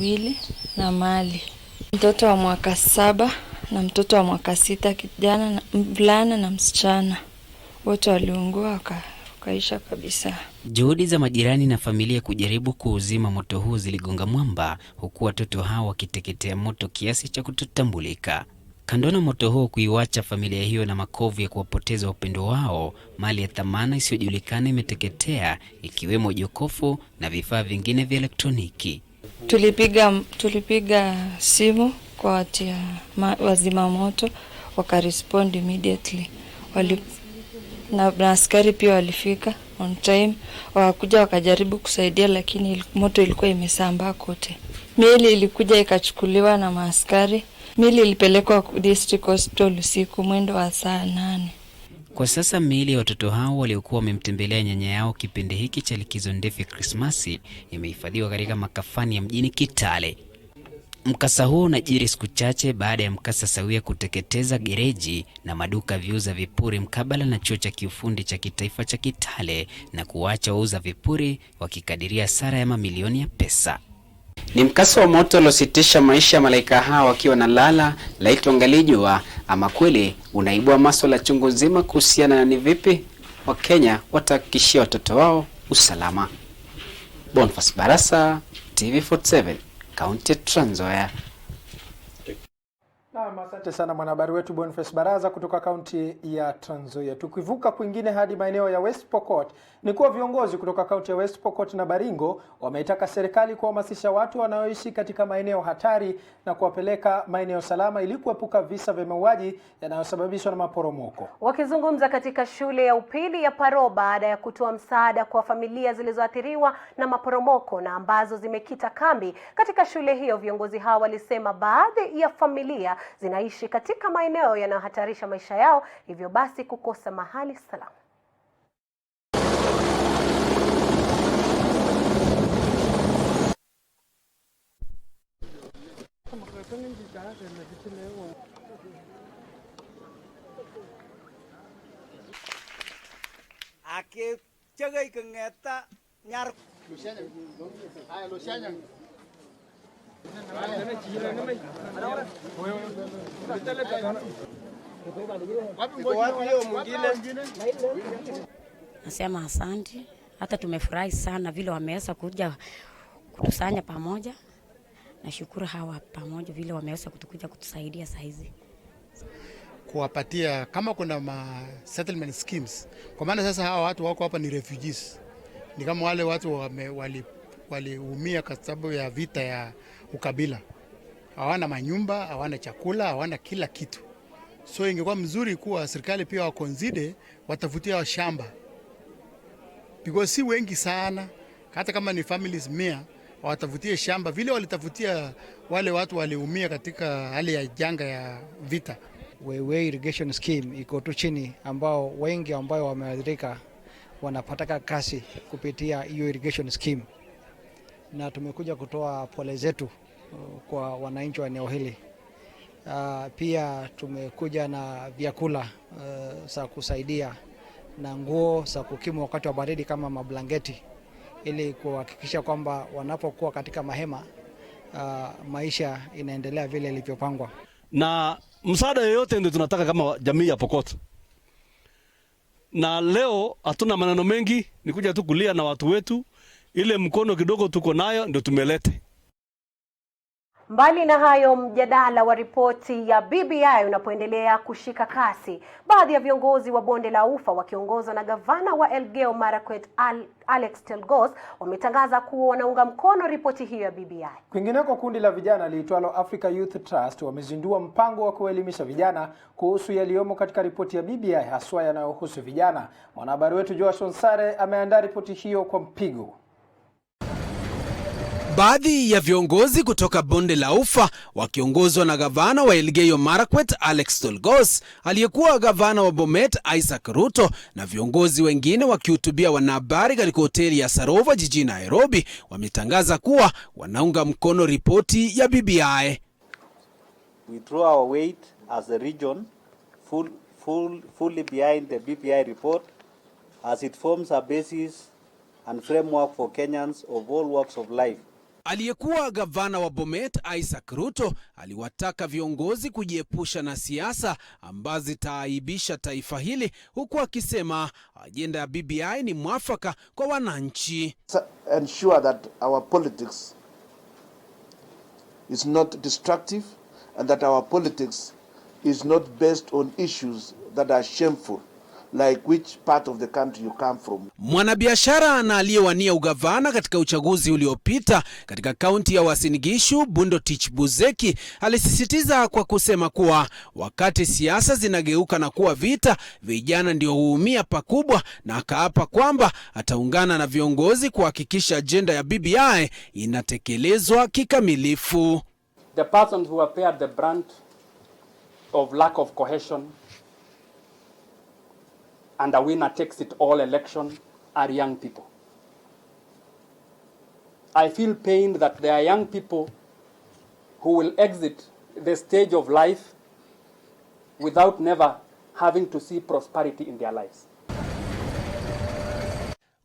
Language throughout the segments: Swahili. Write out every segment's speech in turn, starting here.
Wili na Mali. Mtoto wa mwaka 7 na mtoto wa mwaka 6, kijana na mvulana na msichana. Wote waliungua wakaisha kabisa. Juhudi za majirani na familia kujaribu kuuzima moto huu ziligonga mwamba, huku watoto hao wakiteketea moto kiasi cha kutotambulika. Kando na moto huo kuiwacha familia hiyo na makovu ya kuwapoteza upendo wao, mali ya thamana isiyojulikana imeteketea, ikiwemo jokofu na vifaa vingine vya elektroniki. Tulipiga simu kwa watia wazima moto, wakarespond immediately. Na askari pia walifika on time, wakakuja wakajaribu kusaidia, lakini moto ilikuwa imesambaa kote. Miili ilikuja ikachukuliwa na maaskari. Miili ilipelekwa district hospital usiku mwendo wa saa 8. Kwa sasa miili ya watoto hao waliokuwa wamemtembelea nyanya yao kipindi hiki cha likizo ndefu ya Krismasi imehifadhiwa katika makafani ya mjini Kitale. Mkasa huu unajiri siku chache baada ya mkasa sawia kuteketeza gereji na maduka viuza vipuri mkabala na chuo cha kiufundi cha kitaifa cha Kitale na kuacha wauza vipuri wakikadiria hasara ya mamilioni ya pesa. Ni mkasa wa moto uliositisha maisha ya malaika hao wakiwa na lala laiti wangalijua, ama kweli unaibua masuala chungu nzima kuhusiana na ni vipi Wakenya watahakikishia watoto wao usalama. Boniface Barasa, TV47, Kaunti ya Trans Nzoia. Asante sana mwanahabari wetu Boniface Baraza kutoka kaunti ya Trans Nzoia. Tukivuka kwingine hadi maeneo ya West Pokot, ni kuwa viongozi kutoka kaunti ya West Pokot na Baringo wameitaka serikali kuhamasisha watu wanaoishi katika maeneo hatari na kuwapeleka maeneo salama ili kuepuka visa vya mauaji yanayosababishwa na maporomoko. Wakizungumza katika shule ya upili ya Paro baada ya kutoa msaada kwa familia zilizoathiriwa na maporomoko na ambazo zimekita kambi katika shule hiyo, viongozi hao walisema baadhi ya familia zinaishi katika maeneo yanayohatarisha maisha yao, hivyo basi kukosa mahali salama. Nasema asante, hata tumefurahi sana vile wameweza kuja kutusanya pamoja. Nashukuru hawa pamoja vile wameweza kutukuja kutusaidia saizi. Kuwapatia kama kuna settlement schemes. Kwa maana sasa hawa watu wako hapa ni refugees. Ni kama wale watu waliumia kwa sababu ya vita ya ukabila. Hawana manyumba, hawana chakula, hawana kila kitu. So ingekuwa mzuri kuwa serikali pia wakonzide watafutia wa shamba. Because si wengi sana, hata kama ni families 100, watafutie shamba vile walitafutia wale watu waliumia katika hali ya janga ya vita. Wewe irrigation scheme iko tu chini, ambao wengi ambao wameathirika wanapata kazi kupitia hiyo irrigation scheme. Na tumekuja kutoa pole zetu kwa wananchi wa eneo hili. Pia tumekuja na vyakula za kusaidia na nguo za kukimu wakati wa baridi kama mablanketi, ili kuhakikisha kwamba wanapokuwa katika mahema maisha inaendelea vile ilivyopangwa. Na msaada yoyote ndio tunataka kama jamii ya Pokot. Na leo hatuna maneno mengi, ni kuja tu kulia na watu wetu, ile mkono kidogo tuko nayo ndio tumelete. Mbali na hayo, mjadala wa ripoti ya BBI unapoendelea kushika kasi, baadhi ya viongozi wa bonde la Ufa wakiongozwa na gavana wa Elgeyo Marakwet Alex Telgos wametangaza kuwa wanaunga mkono ripoti hiyo ya BBI. Kwingineko, kundi la vijana liitwalo Africa Youth Trust wamezindua mpango wa kuelimisha vijana kuhusu yaliyomo katika ripoti ya BBI, haswa yanayohusu vijana. Mwanahabari wetu Joshua Nsare ameandaa ripoti hiyo kwa mpigo. Baadhi ya viongozi kutoka bonde la Ufa wakiongozwa na gavana wa Elgeyo Marakwet Alex Telgos, aliyekuwa gavana wa Bomet Isaac Ruto na viongozi wengine wakihutubia wanahabari katika hoteli ya Sarova jijini Nairobi wametangaza kuwa wanaunga mkono ripoti ya BBI. We throw our weight as a region fully behind the BBI report as it forms a basis and framework for Kenyans of all walks of life Aliyekuwa gavana wa Bomet Isaac Ruto aliwataka viongozi kujiepusha na siasa ambazo zitaaibisha taifa hili, huku akisema ajenda ya BBI ni mwafaka kwa wananchi. Ensure that our politics is not destructive and that our politics is not based on issues that are shameful, like which part of the country you come from. Mwanabiashara na aliyewania ugavana katika uchaguzi uliopita katika kaunti ya Uasin Gishu, Bundotich Buzeki, alisisitiza kwa kusema kuwa wakati siasa zinageuka na kuwa vita, vijana ndio huumia pakubwa, na akaapa kwamba ataungana na viongozi kuhakikisha ajenda ya BBI inatekelezwa kikamilifu. The persons who have paid the brunt of lack of cohesion and a winner takes it all election are young people. I feel pained that there are young people who will exit the stage of life without never having to see prosperity in their lives.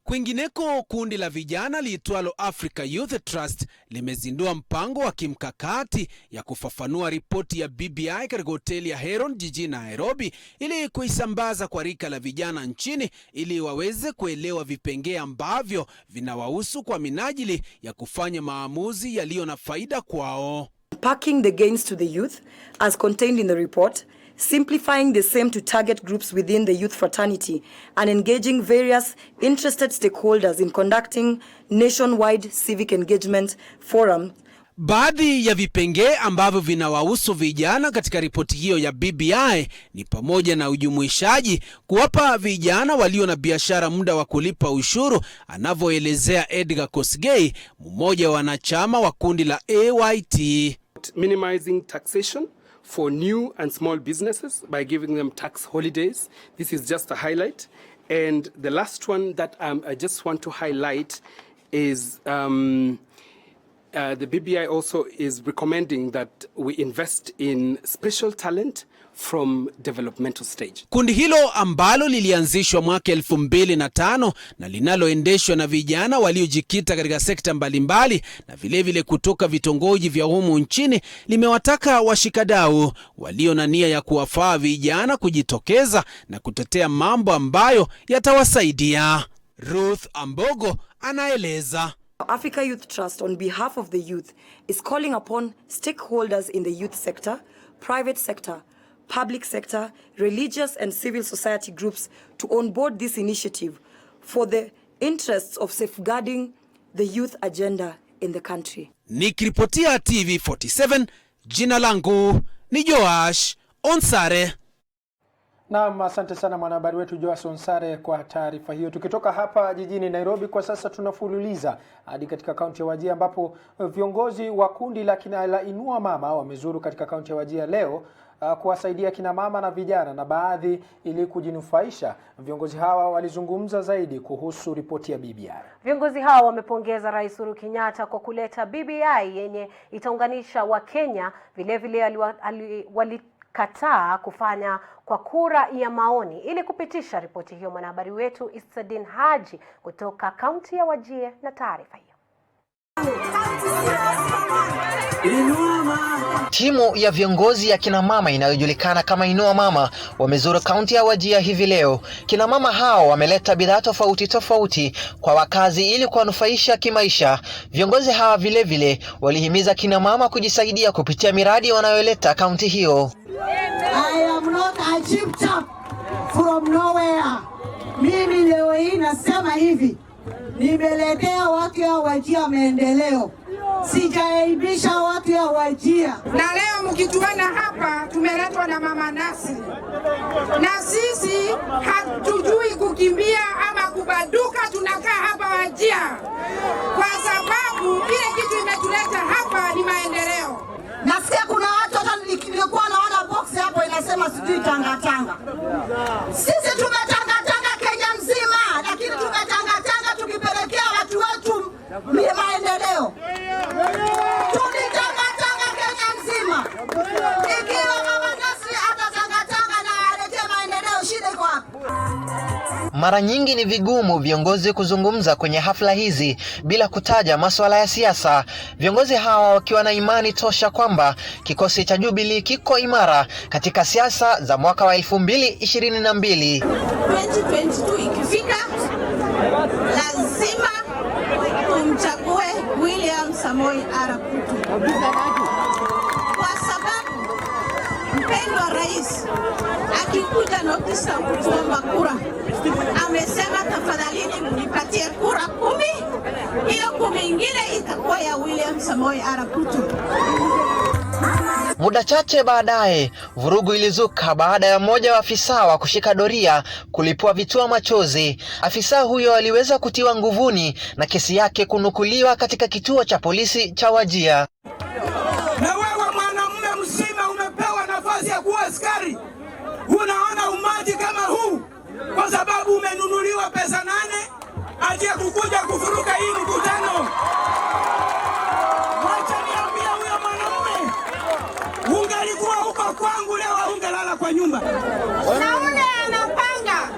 Kwingineko, kundi la vijana liitwalo Africa Youth Trust limezindua mpango wa kimkakati ya kufafanua ripoti ya BBI katika hoteli ya Heron jijini Nairobi, ili kuisambaza kwa rika la vijana nchini ili waweze kuelewa vipengee ambavyo vinawahusu kwa minajili ya kufanya maamuzi yaliyo na faida kwao. Packing the gains to the youth as contained in the report, simplifying the same to target groups within the youth fraternity, and engaging various interested stakeholders in conducting nationwide civic engagement forum. Baadhi ya vipengee ambavyo vinawahusu vijana katika ripoti hiyo ya BBI ni pamoja na ujumuishaji, kuwapa vijana walio na biashara muda wa kulipa ushuru, anavyoelezea Edgar Kosgei, mmoja wa wanachama wa kundi la AYT. Minimizing taxation for new and small businesses by giving them tax holidays. This is just a highlight. And the last one that I just want to highlight is the BBI also is recommending that we invest in special talent from developmental stage. Kundi hilo ambalo lilianzishwa mwaka 2005 na linaloendeshwa na vijana waliojikita katika sekta mbalimbali na vilevile kutoka vitongoji vya humu nchini, limewataka washikadau walio na nia ya kuwafaa vijana kujitokeza na kutetea mambo ambayo yatawasaidia. Ruth Ambogo anaeleza. Africa Youth Trust, on behalf of the youth, is calling upon stakeholders in the youth sector, private sector, public sector, religious and civil society groups to onboard this initiative for the interests of safeguarding the youth agenda in the country. Nikiripotia TV47, jina langu ni Joash Onsare. Naam, asante sana mwanahabari wetu Joash Onsare kwa taarifa hiyo. Tukitoka hapa jijini Nairobi, kwa sasa tunafululiza hadi katika kaunti ya Wajir, ambapo viongozi wa kundi la kina Inua Mama wamezuru katika kaunti ya Wajir leo kuwasaidia kina mama na vijana na baadhi ili kujinufaisha. Viongozi hawa walizungumza zaidi kuhusu ripoti ya BBI. Viongozi hawa wamepongeza Rais Uhuru Kenyatta kwa kuleta BBI yenye itaunganisha Wakenya. Vilevile walikataa kufanya kwa kura ya maoni ili kupitisha ripoti hiyo. Mwanahabari wetu Isadin Haji kutoka kaunti ya Wajir na taarifa hiyo. Timu ya viongozi ya kina mama inayojulikana kama Inua Mama wamezuru kaunti ya Wajir hivi leo. Kina mama hao wameleta bidhaa tofauti kwa wakazi ili kuwanufaisha kimaisha. Viongozi hawa vilevile walihimiza kina mama kujisaidia kupitia miradi wanayoleta kaunti hiyo. I am not a cheap chap from nowhere. Mimi leo hii nasema hivi, nimeletea watu ya Wajir maendeleo. Sijaibisha watu ya Wajir. Na leo mkituona hapa tumeletwa na Mama Nasi. Na sisi hatujui kukimbia ama kubaduka, tunakaa hapa Wajir. Kwa sababu ile kitu imetuleta hapa ni maendeleo. Nasikia kuna watu hata nilikuwa naona box hapo inasema sijui Tanga. Sisi tumetangatanga Kenya mzima, lakini tumetangatanga tukipelekea watu wetu maendeleo. Tumetangatanga Kenya mzima. Ikiwa Mama Nasi atatangatanga na alete maendeleo, shida iko wapi? mara nyingi ni vigumu viongozi kuzungumza kwenye hafla hizi bila kutaja masuala ya siasa. Viongozi hawa wakiwa na imani tosha kwamba kikosi cha Jubilee kiko imara katika siasa za mwaka wa 2022. 2022 ikifika, lazima tumchague William Samoei Arap Ruto. Kwa sababu mpendwa rais akikuja notisa kuomba kura, amesema tafadhalini mnipatie kura 10, hiyo 10 ingine itakuwa ya William Samoei Arap Ruto. Muda chache baadaye, vurugu ilizuka baada ya mmoja wa afisa wa kushika doria kulipua vitoa machozi. Afisa huyo aliweza kutiwa nguvuni na kesi yake kunukuliwa katika kituo cha polisi cha Wajir. Na wewe mwanamume mzima umepewa nafasi ya kuwa askari, unaona umaji kama huu kwa sababu umenunuliwa pesa 8 aje kukuja kufuruka hii mkutano. Wacha niambie huyo mwanamume, ungalikuwa huko kwangu leo ungelala kwa nyumba. Na ule anapanga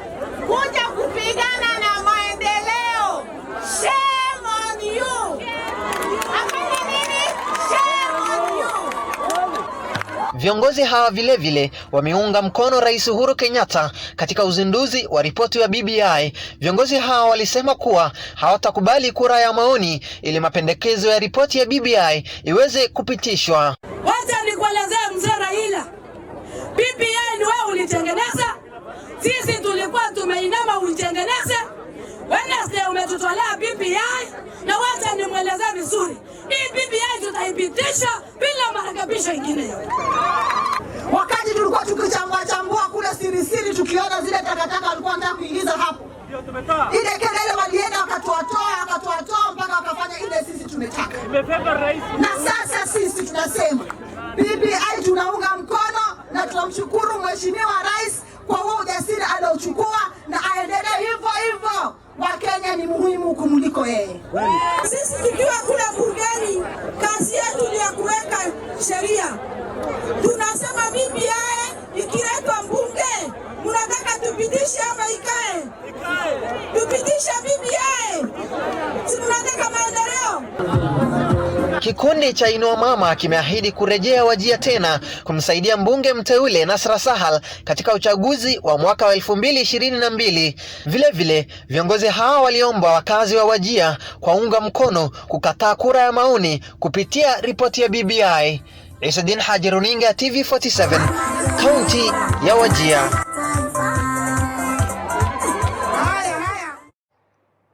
kuja kupigana na maendeleo. Shame on you. Afanye nini? Shame on you. Viongozi hawa vile wameunga mkono Rais Uhuru Kenyatta katika uzinduzi wa ripoti ya BBI. Viongozi hawa walisema kuwa hawatakubali kura ya maoni ili mapendekezo ya ripoti ya BBI iweze kupitishwa. Wacha nikuelezee mzee Raila. BBI ni wewe ulitengeneza. Sisi tulikuwa tumeinama uitengeneze. Wednesday umetutolea BBI na wacha nimwelezee vizuri. Hii BBI tutaipitisha bila marekebisho ingine. Wakati tulikuwa tukichambua kule siri tukiona zile takataka walikuwa wanataka kuingiza hapo. Ile kelele walienda wakatoa mpaka wakafanya ile sisi tumetaka. Na sasa sisi tunasema BBI tunaunga mkono na tunamshukuru mheshimiwa rais kwa huo ujasiri aliochukua na aendelee hivyo. Wakenya ni muhimu kumuliko yeye. Sisi tukiwa kule bungeni, kazi yetu ni ya kuweka sheria. Tunasema BBI ikiletwa bunge, mnataka tupitishe ama ikae? Tupitishe BBI. Si tunataka maendeleo. Kikundi cha Inua Mama kimeahidi kurejea Wajir tena kumsaidia mbunge mteule Nasra Sahal katika uchaguzi wa mwaka wa 2022. Vile viongozi hawa waliomba wakazi wa Wajir kwa unga mkono kukataa kura ya maoni kupitia ripoti ya BBI. Isadin Haji, Runinga TV47, kaunti ya Wajir.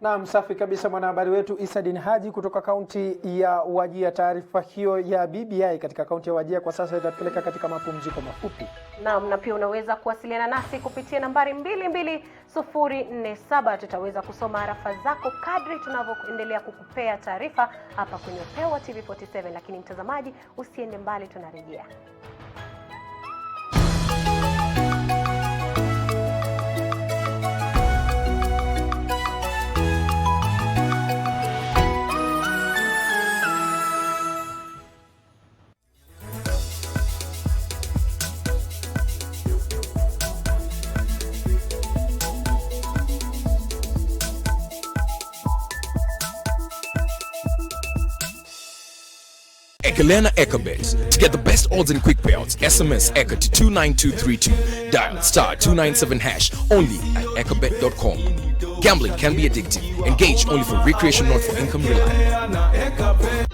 Na safi kabisa mwanahabari wetu Isadin Haji kutoka kaunti ya Wajir. Taarifa hiyo ya BBI katika kaunti ya Wajir kwa sasa itapeleka katika mapumziko mafupi. Naam, na pia unaweza kuwasiliana nasi kupitia nambari 22047. Tutaweza kusoma arafa zako kadri tunavyoendelea kukupea taarifa hapa kwenye Upeo wa TV47, lakini mtazamaji usiende mbali, tunarejea. Ekelena Ekabet. To get the best odds and quick payouts, SMS Eka to 29232. Dial *297# only at ekabet.com. Gambling can be addictive. Engage only for recreation, not for income reliance.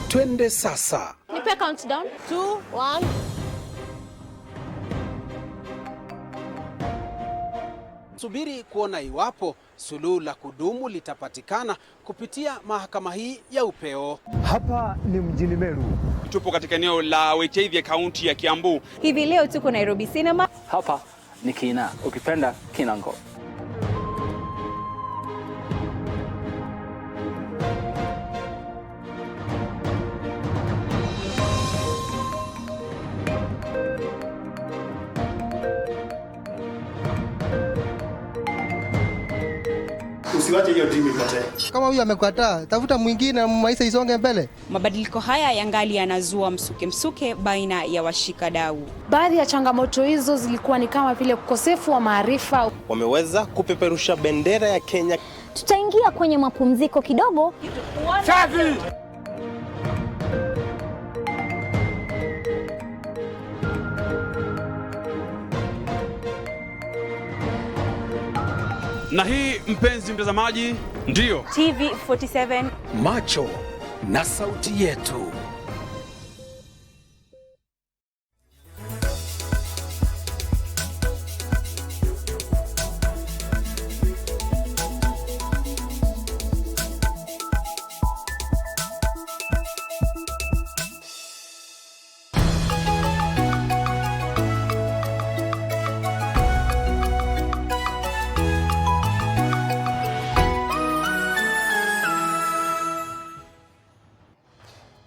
Twende sasa. Nipe countdown. 2, 1. Subiri kuona iwapo suluhu la kudumu litapatikana kupitia mahakama hii ya upeo. Hapa ni mjini Meru. Tupo katika eneo la Wekeithia, kaunti ya Kiambu. Hivi leo tuko Nairobi Cinema. Hapa ni Kina, ukipenda Kinango. usiwache hiyo dream ipotee. Kama huyu amekataa, tafuta mwingine, maisha isonge mbele. Mabadiliko haya yangali yanazua msuke baina ya washikadau. Baadhi ya changamoto hizo zilikuwa ni kama vile ukosefu wa maarifa. Wameweza kupeperusha bendera ya Kenya. Tutaingia kwenye mapumziko kidogo. Safi. Na hii mpenzi mtazamaji ndio TV47 Macho na sauti yetu.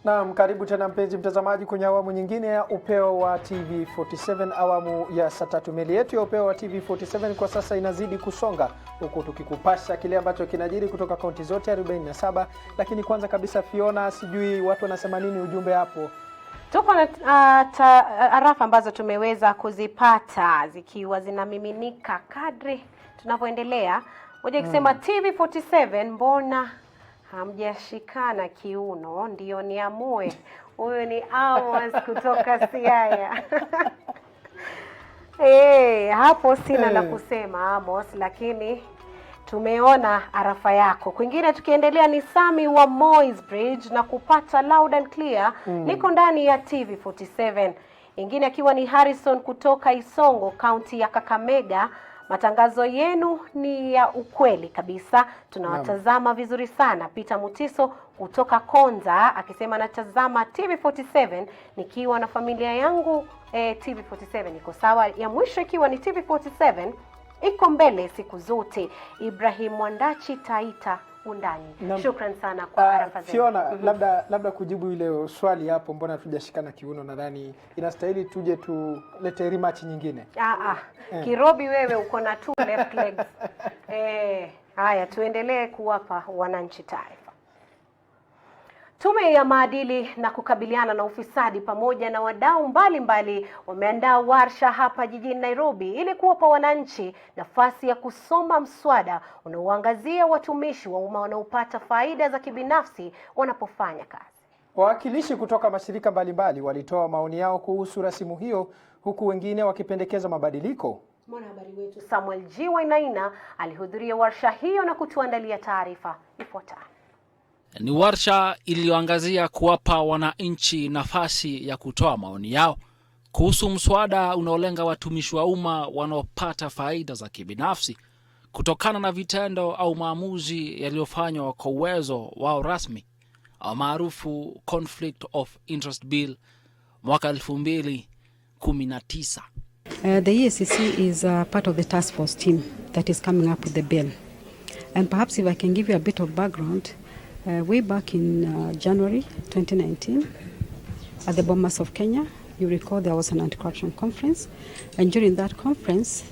Naam, karibu tena mpenzi mtazamaji kwenye awamu nyingine ya Upeo wa TV47, awamu ya saa 3. Meli yetu ya Upeo wa TV47 kwa sasa inazidi kusonga huku tukikupasha kile ambacho kinajiri kutoka kaunti zote 47. Lakini kwanza kabisa, Fiona, sijui watu wanasema nini ujumbe hapo? Tuko na arafa ambazo tumeweza kuzipata zikiwa zinamiminika kadri tunavyoendelea. Moja ikisema TV47, mbona hamjashikana kiuno ndio niamue. Huyo ni Amos kutoka Siaya. Hapo sina la kusema Amos, lakini tumeona arafa yako. Kwingine tukiendelea ni Sami wa Moy's Bridge na kupata loud and clear. Niko ndani ya TV47. Ingine akiwa ni Harrison kutoka Isongo, kaunti ya Kakamega. Matangazo yenu ni ya ukweli kabisa. Tunawatazama vizuri sana. Peter Mutiso kutoka Konza akisema natazama TV47 nikiwa na familia yangu. TV47 iko sawa. Ya mwisho ikiwa ni TV47 iko mbele siku zote. Ibrahim Wandachi Taita Undani. Shukran sana kwa arafa zenu. Fiona, labda kujibu ile swali hapo, mbona tujashikana kiuno, nadhani inastahili tuje tulete rematch nyingine. Kirobi wewe uko na 2 left legs. Haya, tuendelee kuwapa wananchi taarifa. Tume ya maadili na kukabiliana na ufisadi pamoja na wadau mbalimbali wameandaa warsha hapa jijini Nairobi ili kuwapa wananchi nafasi ya kusoma mswada unaoangazia watumishi wa umma wanaopata faida za kibinafsi wanapofanya kazi. Wawakilishi kutoka mashirika mbalimbali walitoa maoni yao kuhusu rasimu hiyo, huku wengine wakipendekeza mabadiliko. Mwanahabari wetu Samuel G. Wainaina alihudhuria warsha hiyo na kutuandalia taarifa ifuatayo. Ni warsha iliyoangazia kuwapa wananchi nafasi ya kutoa maoni yao kuhusu mswada unaolenga watumishi wa umma wanaopata faida za kibinafsi kutokana na vitendo au maamuzi yaliyofanywa kwa uwezo wao rasmi, au maarufu Conflict of Interest Bill mwaka 2019. The EACC is part of the task force team that is coming up with the bill. And perhaps if I can give you a bit of background, way back in January 2019, at the Bomas of Kenya, you recall there was an anti-corruption conference. And during that conference,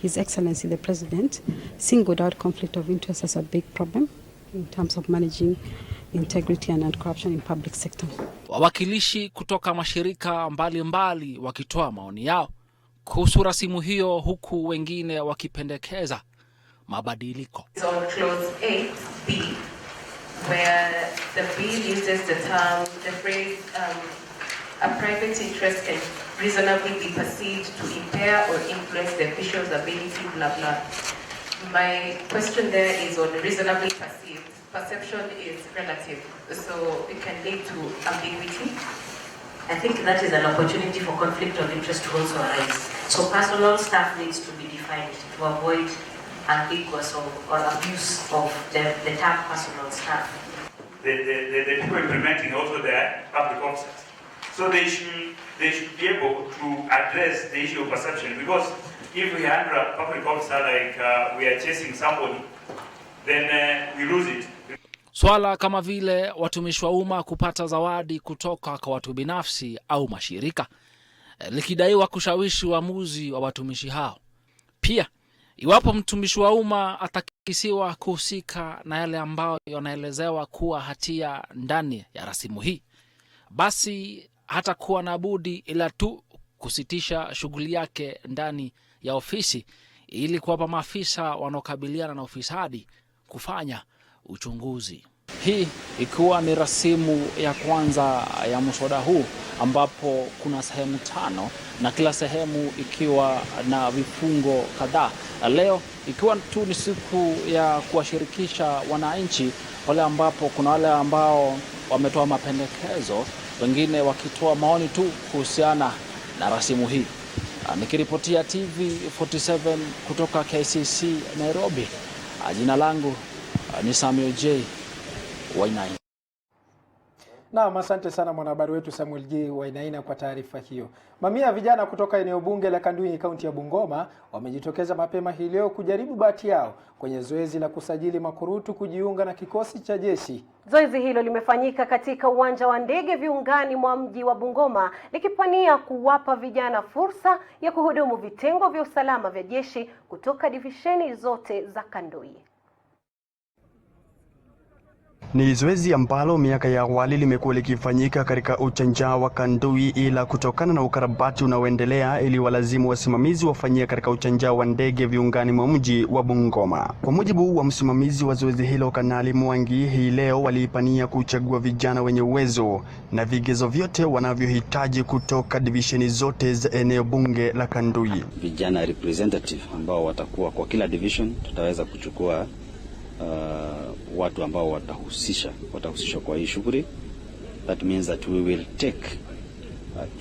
His Excellency the President singled out conflict of interest as a big problem in terms of managing integrity and anti-corruption in public sector. Wawakilishi kutoka mashirika mbalimbali wakitoa maoni yao kuhusu rasimu hiyo, huku wengine wakipendekeza mabadiliko. On clause 8B, where the bill uses the phrase a private interest can reasonably be perceived to impair or influence the official's ability, blah blah. My question there is on reasonably perceived. Perception is relative, so it can lead to ambiguity. I think that is an opportunity for conflict of interest to also arise. So personal staff needs to be defined to avoid ambiguous or abuse of the term personal staff. The people implementing also their public officers. So they should be able to address the issue of perception, because if we handle a public officer like we are chasing somebody, then we lose it. Swala kama vile watumishi wa umma kupata zawadi kutoka kwa watu binafsi au mashirika likidaiwa kushawishi uamuzi wa watumishi hao. Pia Iwapo mtumishi wa umma atakisiwa kuhusika na yale ambayo yanaelezewa kuwa hatia ndani ya rasimu hii, basi hatakuwa na budi ila tu kusitisha shughuli yake ndani ya ofisi ili kuwapa maafisa wanaokabiliana na ufisadi kufanya uchunguzi. Hii ikiwa ni rasimu ya kwanza ya mswada huu ambapo kuna sehemu 5 na kila sehemu ikiwa na vifungo kadhaa. Leo ikiwa tu ni siku ya kuwashirikisha wananchi, wale ambapo kuna wale ambao wametoa mapendekezo, wengine wakitoa maoni tu kuhusiana na rasimu hii. Nikiripotia TV47 kutoka KCC Nairobi, jina langu ni Samuel J. Wainaina. Naam, asante sana mwanahabari wetu Samuel J. Wainaina kwa taarifa hiyo. Mamia ya vijana kutoka eneo bunge la Kanduyi kaunti ya Bungoma wamejitokeza mapema hii leo kujaribu bahati yao kwenye zoezi la kusajili makurutu kujiunga na kikosi cha jeshi. Zoezi hilo limefanyika katika uwanja wa ndege viungani mwa mji wa Bungoma, likipania kuwapa vijana fursa ya kuhudumu vitengo vya usalama vya jeshi kutoka divisheni zote za Kanduyi. Ni zoezi ambalo miaka ya awali limekuwa likifanyika katika uchanja wa Kanduyi, ila kutokana na ukarabati unaoendelea ili walazimu wasimamizi wafanyia katika uchanja wa ndege viungani mwa mji wa Bungoma. Kwa mujibu wa msimamizi wa zoezi hilo Kanali Mwangi, hii leo waliipania kuchagua vijana wenye uwezo na vigezo vyote wanavyohitaji kutoka divisheni zote za eneo bunge la Kanduyi. Vijana representative ambao watakuwa kwa kila division, tutaweza kuchukua watu ambao watahusishwa kwa hii shughuli. That means that we will take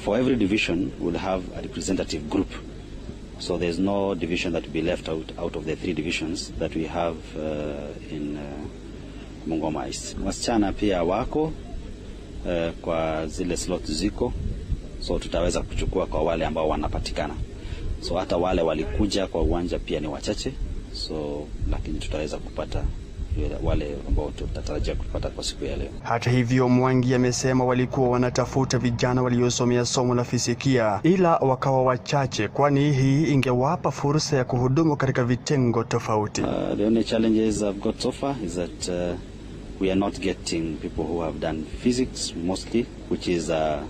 for every division we'll have a representative group, so there's no division that will be left out of the 3 divisions that we have in Bungoma East. Wasichana pia wako kwa zile slot ziko, so tutaweza kuchukua kwa wale ambao wanapatikana. So hata wale walikuja kwa uwanja pia ni wachache, so lakini tutaweza kupata wale ambao tutatarajia kupata kwa siku ya leo. Hata hivyo, Mwangi amesema walikuwa wanatafuta vijana waliosomea somo la fizikia, ila wakawa wachache, kwani hii ingewapa fursa ya kuhudumu katika vitengo tofauti. The only challenges I've got so far is that we are not getting people who have done physics mostly, which is a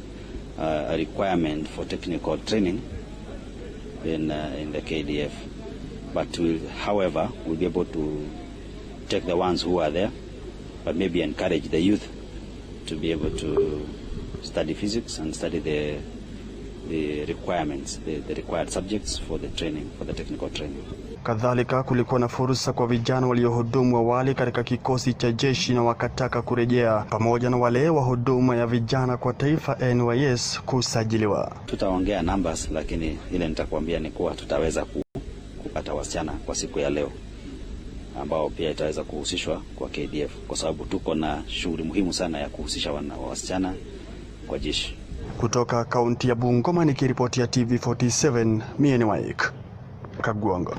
requirement for technical training in the KDF. But however, we'll be able to take the ones who are there, but maybe encourage the youth to be able to study physics and study the requirements, the required subjects for the training, for the technical training. Kadhalika kulikuwa na fursa kwa vijana waliohudumu awali katika kikosi cha jeshi na wakataka kurejea, pamoja na wale wa huduma ya vijana kwa taifa NYS kusajiliwa. Tutaongea numbers, lakini ile nitakwambia ni kuwa tutaweza kupata wasichana kwa siku ya leo ambao pia itaweza kuhusishwa kwa KDF, kwa sababu tuko na shughuli muhimu sana ya kuhusisha wasichana kwa jeshi. Kutoka kaunti ya Bungoma nikiripotia TV47, mimi ni Mike Kagwango.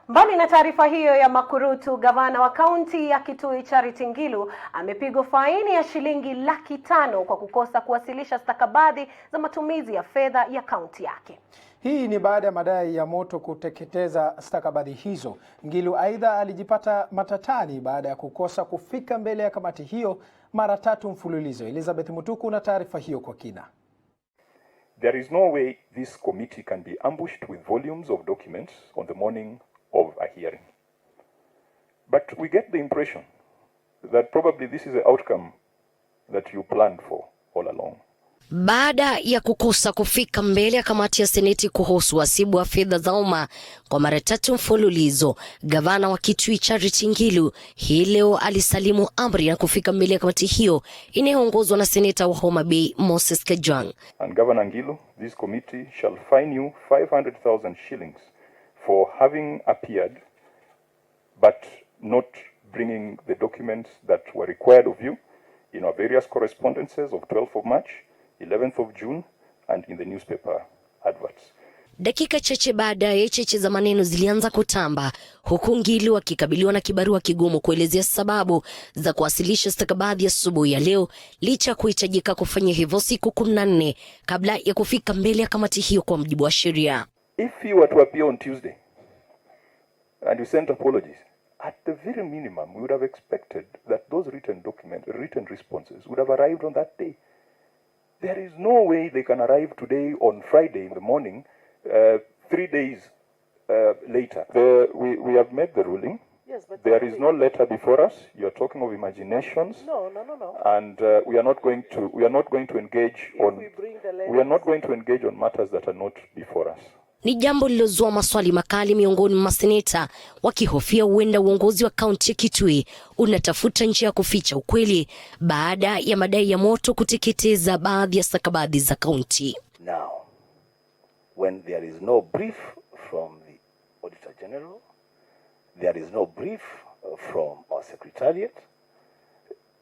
Mbali na taarifa hiyo ya makurutu, gavana wa kaunti ya Kitui Charity Ngilu amepigwa faini ya shilingi 500,000 kwa kukosa kuwasilisha stakabadhi za matumizi ya fedha ya kaunti yake. Hii ni baada ya madai ya moto kuteketeza stakabadhi hizo. Ngilu aidha alijipata matatani baada ya kukosa kufika mbele ya kamati hiyo mara 3 mfululizo. Elizabeth Mutuku na taarifa hiyo kwa kina. There is no way this committee can be ambushed with volumes of documents on the morning of a hearing. But we get the impression that probably this is the outcome that you planned for all along. Baada ya kukosa kufika mbele ya kamati ya seneti kuhusu wasibu wa fedha za umma kwa mara 3 mfululizo, gavana wa Kitui Charity Ngilu hii leo alisalimu amri na kufika mbele ya kamati hiyo inayoongozwa na seneta wa Homa Bay Moses Kajwang. And Governor Ngilu, this committee shall fine you 500,000 shillings for having appeared but not bringing the documents that were required of you in our various correspondences of 12th of March, 11th of June and in the newspaper adverts. Dakika chache baadaye cheche za maneno zilianza kutamba, huku Ngilu akikabiliwa na kibarua kigumu kuelezea sababu za kuwasilisha stakabadhi asubuhi ya leo, licha kuhitajika kufanya hivyo siku 14 kabla ya kufika mbele ya kamati hiyo kwa mujibu wa sheria. If you were to appear on Tuesday and you sent apologies, at the very minimum, we would have expected that those written responses would have arrived on that day. There is no way they can arrive today on Friday in the morning, 3 days later. We have made the ruling. Yes, but there is no letter before us. You are talking of imaginations. No. And we are not going to engage on matters that are not before us. Ni jambo lilozua maswali makali miongoni mwa maseneta wakihofia huenda uongozi wa kaunti ya Kitui unatafuta njia ya kuficha ukweli baada ya madai ya moto kuteketeza baadhi ya stakabadhi za kaunti. Now, when there is no brief from the Auditor General, there is no brief from our secretariat,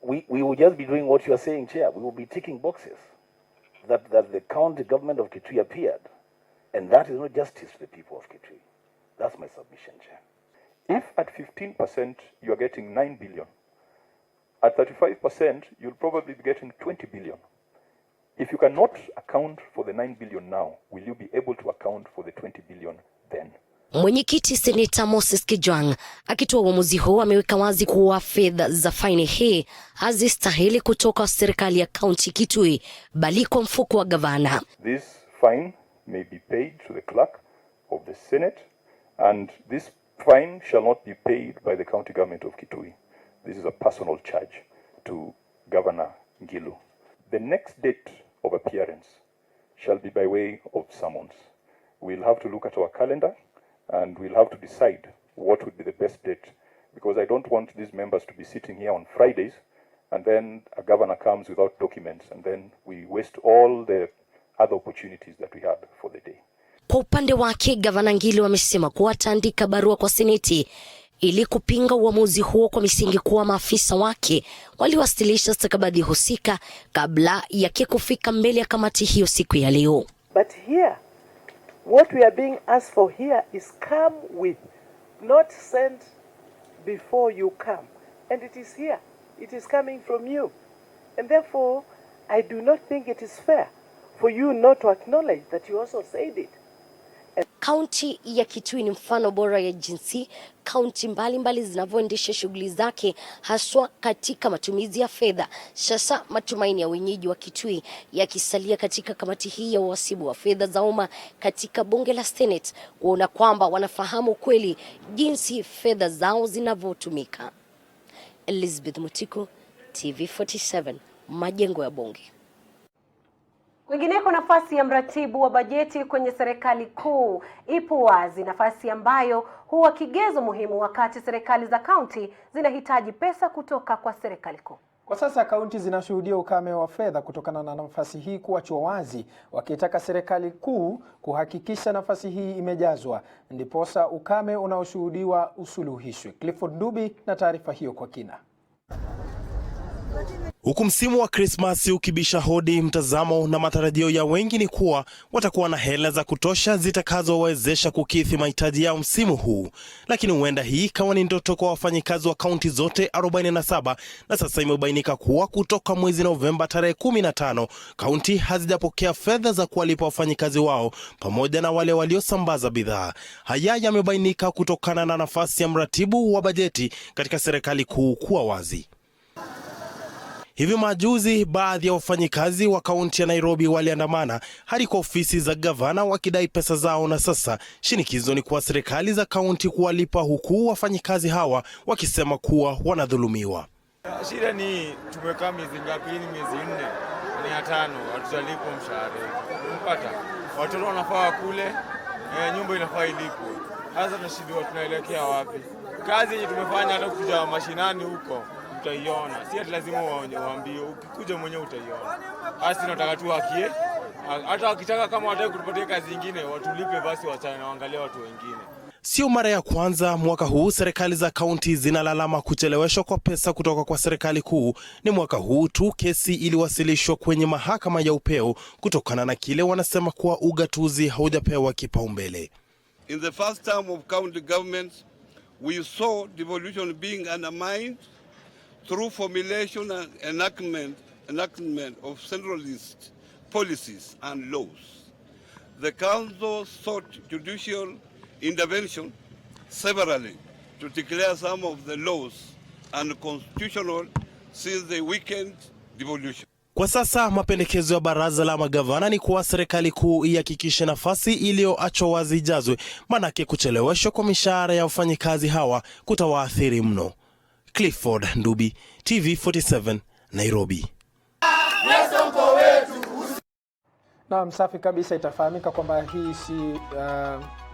we will just be doing what you are saying, Chair. We will be ticking boxes that the county government of Kitui appeared. And that is not justice to the people of Kitui. That's my submission, Chair. If at 15% you are getting 9 billion, at 35% you'll probably be getting 20 billion. If you cannot account for the 9 billion now, will you be able to account for the 20 billion then? Mwenyekiti Seneta Moses Kajwang' akitoa uamuzi huo ameweka wazi kuwa fedha za faini hii hazistahili kutoka serikali ya kaunti Kitui bali kwa mfuko wa gavana. This fine may be paid to the clerk of the Senate, and this fine shall not be paid by the county government of Kitui. This is a personal charge to Governor Ngilu. The next date of appearance shall be by way of summons. We'll have to look at our calendar and we'll have to decide what would be the best date, because I don't want these members to be sitting here on Fridays and then a governor comes without documents and then we waste all the other opportunities that we had for the day. Kwa upande wake Gavana Ngilu amesema kuwa ataandika barua kwa Seneti ili kupinga uamuzi huo kwa misingi kuwa maafisa wake waliwasilisha stakabadhi husika kabla yake kufika mbele ya kamati hiyo siku ya leo. But here, what we are being asked for here is come with, not send before you come. And it is here. It is coming from you. And therefore, I do not think it is fair for you not to acknowledge that you also said it. Kaunti ya Kitui ni mfano bora ya jinsi kaunti mbalimbali zinavyoendesha shughuli zake haswa katika matumizi ya fedha. Sasa matumaini ya wenyeji wa Kitui yakisalia katika kamati hii ya uhasibu wa fedha za umma katika bunge la Senate kuona kwamba wanafahamu kweli jinsi fedha zao zinavyotumika. Elizabeth Mutiko, TV47, Majengo ya Bunge. Kwingineko, nafasi ya mratibu wa bajeti kwenye serikali kuu ipo wazi, nafasi ambayo huwa kigezo muhimu wakati serikali za kaunti zinahitaji pesa kutoka kwa serikali kuu. Kwa sasa kaunti zinashuhudia ukame wa fedha kutokana na nafasi hii kuachwa wazi, wakitaka serikali kuu kuhakikisha nafasi hii imejazwa, ndiposa ukame unaoshuhudiwa usuluhishwe. Clifford Ndubi na taarifa hiyo kwa kina. Huku msimu wa Christmas ukibisha hodi, mtazamo na matarajio ya wengi ni kuwa watakuwa na hela za kutosha zitakazowawezesha kukidhi mahitaji yao msimu huu. Lakini huenda hii kawa ni ndoto kwa wafanyikazi wa kaunti zote 47, na sasa imebainika kuwa kutoka mwezi Novemba tarehe 15, kaunti hazijapokea fedha za kuwalipa wafanyikazi wao pamoja na wale waliosambaza bidhaa. Haya yamebainika kutokana na nafasi ya mratibu wa bajeti katika serikali kuu kuwa wazi. Hivi majuzi baadhi ya wafanyikazi wa kaunti ya Nairobi waliandamana hadi kwa ofisi za gavana wakidai pesa zao, na sasa shinikizo ni kwa serikali za kaunti kuwalipa, huku wafanyikazi hawa wakisema kuwa wanadhulumiwa. Shida ni tumekaa miezi ngapi? Ni miezi 4 ni 5 hatujalipwa mshahara. Unapata watoto wanafaa kule, nyumba inafaa ilipwe. Sasa tunashindwa tunaelekea wapi? Kazi yenye tumefanya hata kuja mashinani huko utaiona. Si ati lazima waambie, ukikuja mwenyewe utaiona. Basi tunataka tu hakie. Hata wakitaka kama wataka kutupatia kazi nyingine, watulipe basi, wachana na waangalie watu wengine. Sio mara ya kwanza mwaka huu serikali za kaunti zinalalama kucheleweshwa kwa pesa kutoka kwa serikali kuu. Ni mwaka huu tu kesi iliwasilishwa kwenye mahakama ya upeo kutokana na kile wanasema kuwa ugatuzi haujapewa kipaumbele. In the first term of county governments, we saw devolution being undermined through formulation and enactment of centralist policies and laws. the council sought judicial intervention severally to declare some of the laws unconstitutional since the weekend devolution. Kwa sasa mapendekezo ya baraza la magavana ni kuwa serikali kuu ihakikishe nafasi iliyoachwa wazi ijazwe, manake kucheleweshwa kwa mishahara ya wafanyikazi hawa kutawaathiri mno. Clifford Ndubi, TV47, Nairobi. Na msafi kabisa, itafahamika kwamba hii si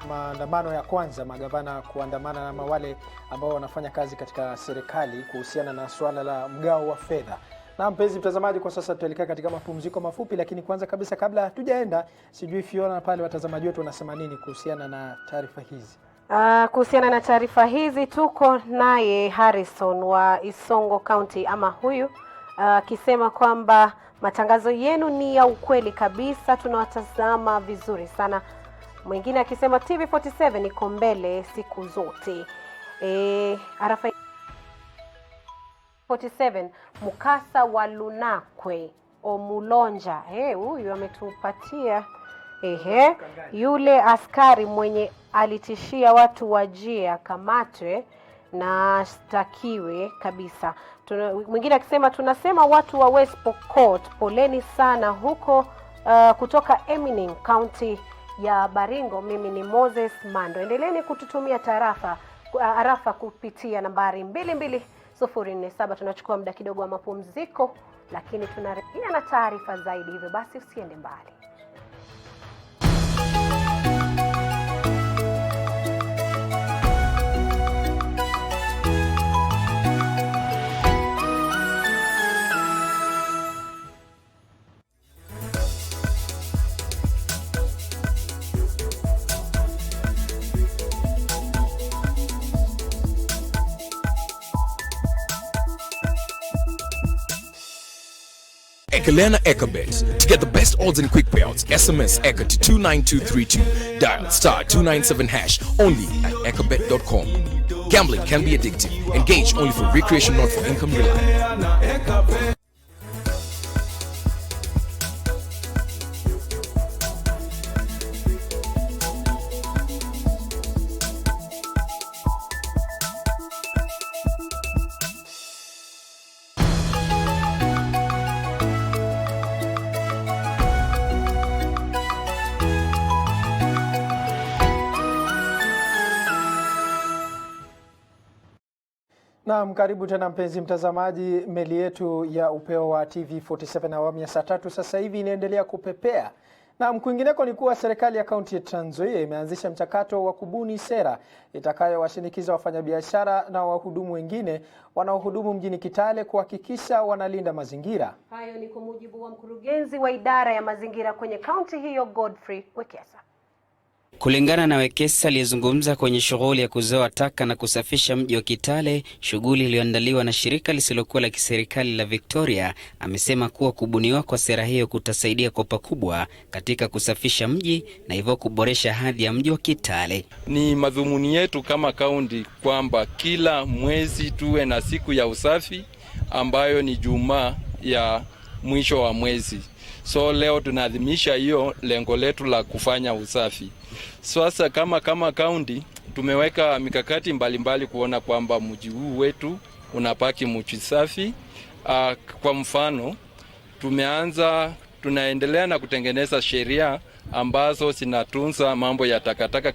maandamano ya kwanza magavana kuandamana na wale ambao wanafanya kazi katika serikali kuhusiana na swala la mgao wa fedha. Na mpenzi mtazamaji, kwa sasa tutaelekea katika mapumziko mafupi, lakini kwanza kabisa kabla hatujaenda, sijui Fiona pale watazamaji wetu wanasema nini kuhusiana na taarifa hizi. Kuhusiana na taarifa hizi tuko naye Harrison wa Isongo County, ama huyu akisema kwamba matangazo yenu ni ya ukweli kabisa, tunawatazama vizuri sana. Mwingine akisema TV47 iko mbele siku zote. Arafa 47 Mukasa wa Lunakwe Omulonja. Huyu ametupatia yule askari mwenye alitishia watu wajie akamatwe na stakiwe kabisa. Mwingine akisema tunasema watu wa West Pokot poleni sana huko kutoka Eminem County ya Baringo. Mimi ni Moses Mando. Endeleeni kututumia arafa kupitia nambari 22047. Tunachukua muda kidogo wa mapumziko, lakini tunarejea na taarifa zaidi, hivyo basi usiende mbali. Ekelena Ekabet. To get the best odds and quick payouts, SMS Eka to 29232. Dial *297# only at ekabet.com. Gambling can be addictive. Engage only for recreation, not for income reliance. Naam, karibu tena mpenzi mtazamaji. Meli yetu ya upeo wa TV47 awamu ya saa 3 sasa hivi inaendelea kupepea. Na kwingineko ni kuwa serikali ya kaunti ya Trans Nzoia imeanzisha mchakato wa kubuni sera itakayowashinikiza wafanyabiashara na wahudumu wengine wanaohudumu mjini Kitale kuhakikisha wanalinda mazingira. Hayo ni kwa mujibu wa mkurugenzi wa idara ya mazingira kwenye kaunti hiyo, Godfrey Wekesa. Kulingana na Wekesa aliyezungumza kwenye shughuli ya kuzoa taka na kusafisha mji wa Kitale, shughuli iliyoandaliwa na shirika lisilokuwa la kiserikali la Victoria, amesema kuwa kubuniwa kwa sera hiyo kutasaidia kwa pakubwa katika kusafisha mji na hivyo kuboresha hadhi ya mji wa Kitale. Ni madhumuni yetu kama kaunti kwamba kila mwezi tuwe na siku ya usafi ambayo ni Jumaa ya mwisho wa mwezi. So leo tunaadhimisha hiyo lengo letu la kufanya usafi. Sasa kama kaunti tumeweka mikakati mbalimbali kuona kwamba mji huu wetu unapaki mji safi. Kwa mfano tunaendelea na kutengeneza sheria ambazo zinatunza mambo ya takataka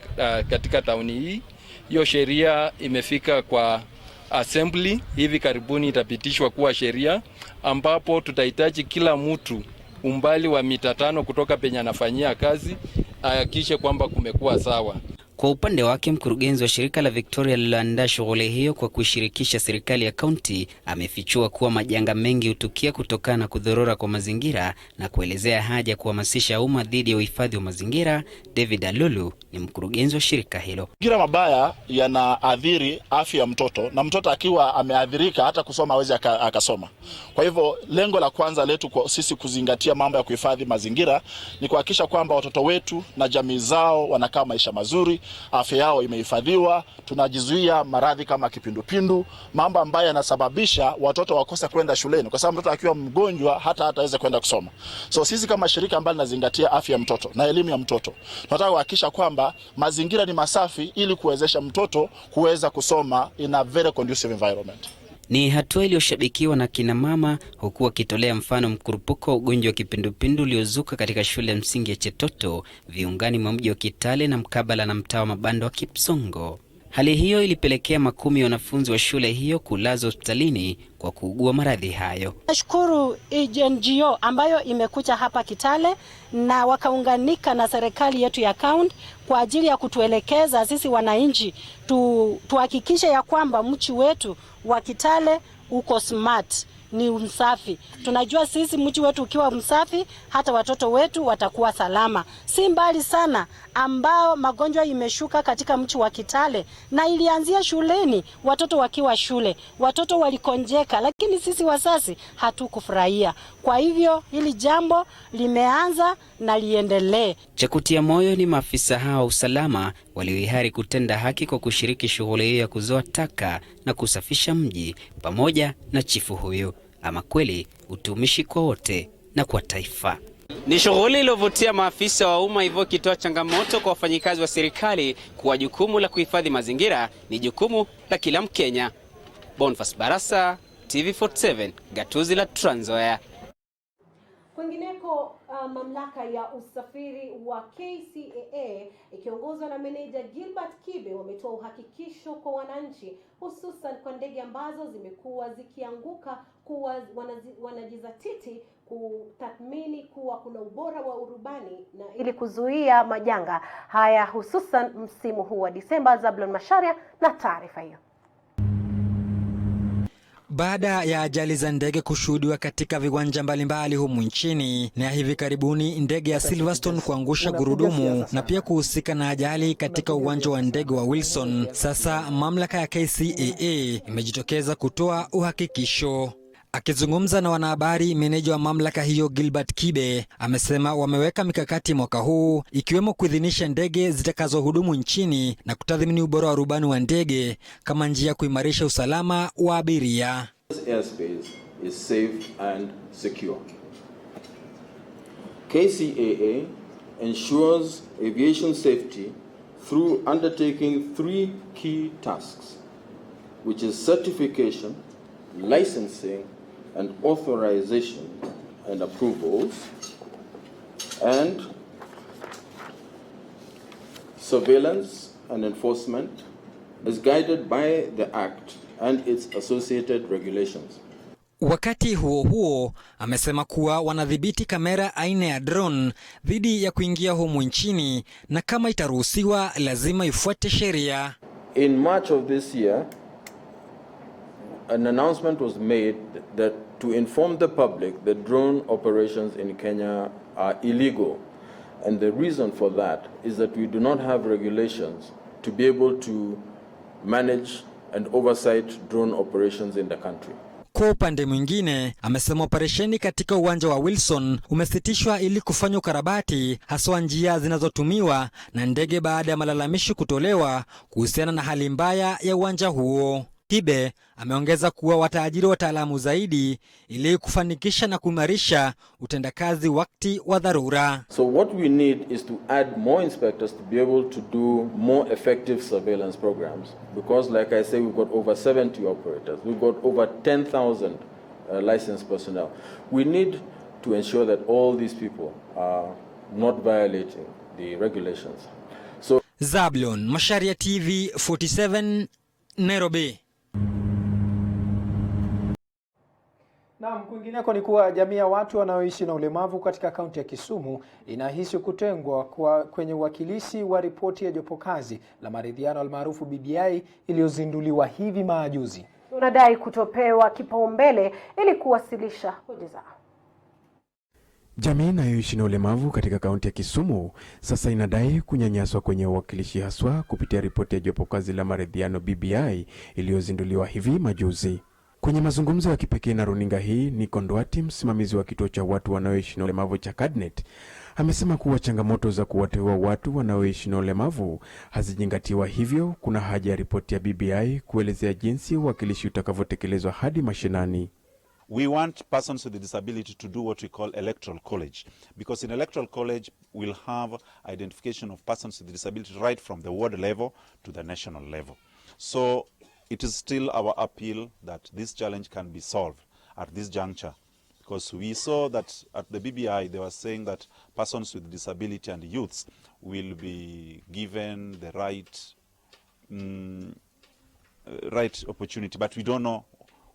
katika tauni hii. Hiyo sheria imefika kwa assembly, hivi karibuni itapitishwa kuwa sheria, ambapo tutahitaji kila mtu umbali wa mita 5 kutoka penye anafanyia kazi ahakikishe kwamba kumekuwa sawa. Kwa upande wake, mkurugenzi wa shirika la Victoria lililoandaa shughuli hiyo kwa kushirikisha serikali ya kaunti amefichua kuwa majanga mengi hutukia kutokana na kudhorora kwa mazingira na kuelezea haja ya kuhamasisha umma dhidi ya uhifadhi wa mazingira. David Alulu ni mkurugenzi wa shirika hilo. Mazingira mabaya yanaathiri afya ya mtoto, na mtoto akiwa ameathirika hata kusoma hawezi akasoma. Kwa hivyo lengo la kwanza letu kwa sisi kuzingatia mambo ya kuhifadhi mazingira ni kuhakikisha kwamba watoto wetu na jamii zao wanakaa maisha mazuri, afya yao imehifadhiwa, tunajizuia maradhi kama kipindupindu, mambo ambayo yanasababisha watoto wakose kwenda shuleni, kwa sababu mtoto akiwa mgonjwa hata hataweza kwenda kusoma. So sisi kama shirika ambalo linazingatia afya ya mtoto na elimu ya mtoto, tunataka kuhakikisha kwamba mazingira ni masafi ili kuwezesha mtoto kuweza kusoma in a very conducive environment. Ni hatua iliyoshabikiwa na kina mama, huku wakitolea mfano mkurupuko wa ugonjwa wa kipindupindu uliozuka katika shule ya msingi ya Chetoto, viungani mwa mji wa Kitale na mkabala na mtaa wa mabanda wa Kipsongo. Hali hiyo ilipelekea makumi ya wanafunzi wa shule hiyo kulazwa hospitalini kwa kuugua maradhi hayo. Nashukuru NGO ambayo imekuja hapa Kitale na wakaunganika na serikali yetu ya kaunti kwa ajili ya kutuelekeza sisi wananchi tuhakikishe ya kwamba mji wetu wa Kitale uko smart, ni msafi. Tunajua sisi mji wetu ukiwa msafi hata watoto wetu watakuwa salama. Si mbali sana ambao magonjwa imeshuka katika mji wa Kitale na ilianzia shuleni, watoto wakiwa shule. Watoto walikonjeka, lakini sisi wazazi hatukufurahia. Kwa hivyo hili jambo limeanza na liendelee. Cha kutia moyo ni maafisa hao usalama walioihari kutenda haki kwa kushiriki shughuli hiyo ya kuzoa taka na kusafisha mji pamoja na chifu huyo. Ama kweli utumishi kwa wote na kwa taifa. Ni shughuli iliyovutia maafisa wa umma, hivyo kitoa changamoto kwa wafanyikazi wa serikali kuwa jukumu la kuhifadhi mazingira ni jukumu la kila Mkenya. Boniface Barasa, TV47, gatuzi la Trans Nzoia. Kwingineko, mamlaka ya usafiri wa KCAA ikiongozwa na meneja Gilbert Kibe wametoa uhakikisho kwa wananchi, hususan kwa ndege ambazo zimekuwa zikianguka, kuwa wanajizatiti kutathmini kuwa kuna ubora wa urubani na ili kuzuia majanga haya, hususan msimu huu wa Disemba. Zablon Masharia na taarifa hiyo. Baada ya ajali za ndege kushuhudiwa katika viwanja mbalimbali humu nchini, na hivi karibuni ndege ya Silverstone kuangusha gurudumu na pia kuhusika na ajali katika uwanja wa ndege wa Wilson, sasa mamlaka ya KCAA imejitokeza kutoa uhakikisho. Akizungumza na wanahabari, meneja wa mamlaka hiyo Gilbert Kibe amesema wameweka mikakati mwaka huu, ikiwemo kuidhinisha ndege zitakazohudumu nchini na kutathmini ubora wa rubani wa ndege kama njia ya kuimarisha usalama wa abiria. Airspace is safe and secure. KCAA ensures aviation safety through undertaking 3 key tasks, which is certification, licensing, and authorization and approvals, and surveillance and enforcement is guided by the Act and its associated regulations. Wakati huo huo, amesema kuwa wanadhibiti kamera aina ya drone dhidi ya kuingia humu nchini, na kama itaruhusiwa lazima ifuate sheria. In March of this year, an announcement was made that to inform the public that drone operations in Kenya are illegal. And the reason for that is that we do not have regulations to be able to manage and oversight drone operations in the country. Kwa upande mwingine, amesema operesheni katika uwanja wa Wilson umesitishwa ili kufanya ukarabati, haswa njia zinazotumiwa na ndege baada ya malalamishi kutolewa kuhusiana na hali mbaya ya uwanja huo. Kibe ameongeza kuwa wataajiri wataalamu zaidi ili kufanikisha na kuimarisha utendakazi wakati wa dharura. So what we need is to add more inspectors to be able to do more effective surveillance programs, because like I say, we've got over 70 operators, we've got over 10,000 licensed personnel. We need to ensure that all these people are not violating the regulations. So Zablon Masharia, TV47, Nairobi. Naam, kwingineko ni kuwa jamii ya watu wanaoishi na ulemavu katika kaunti ya Kisumu inahisi kutengwa kwenye uwakilishi wa ripoti ya jopo kazi la maridhiano almaarufu BBI iliyozinduliwa hivi majuzi. Unadai kutopewa kipaumbele ili kuwasilisha hoja zao. Jamii inayoishi na ulemavu katika kaunti ya Kisumu sasa inadai kunyanyaswa kwenye uwakilishi, haswa kupitia ripoti ya jopo kazi la maridhiano BBI iliyozinduliwa hivi majuzi. Kwenye mazungumzo ya kipekee na runinga hii, Nico Ndwati, msimamizi wa kituo cha watu wanaoishi na ulemavu cha Cadnet, amesema kuwa changamoto za kuwateua watu wanaoishi na ulemavu hazijingatiwa, hivyo kuna haja ya ripoti ya BBI kuelezea jinsi uwakilishi utakavyotekelezwa hadi mashinani. We want persons with a disability to do what we call electoral college, because in electoral college we'll have identification of persons with a disability right from the ward level to the national level. So it is still our appeal that this challenge can be solved at this juncture, because we saw that at the BBI they were saying that persons with disability and youths will be given the right opportunity, but we don't know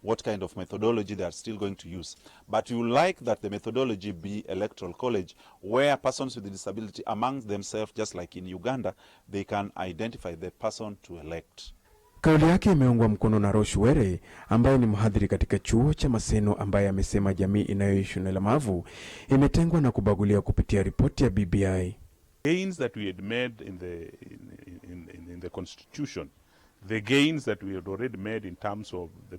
what kind of methodology they are still going to use. But we would like that the methodology be electoral college, where persons with disability among themselves, just like in Uganda, they can identify the person to elect. Kauli yake imeungwa mkono na Rosh Were ambaye ni mhadhiri katika chuo cha Maseno, ambaye amesema jamii inayoishi na ulemavu imetengwa na kubaguliwa kupitia ripoti ya BBI. Gains that we had made in the constitution, the gains that we had already made in terms of the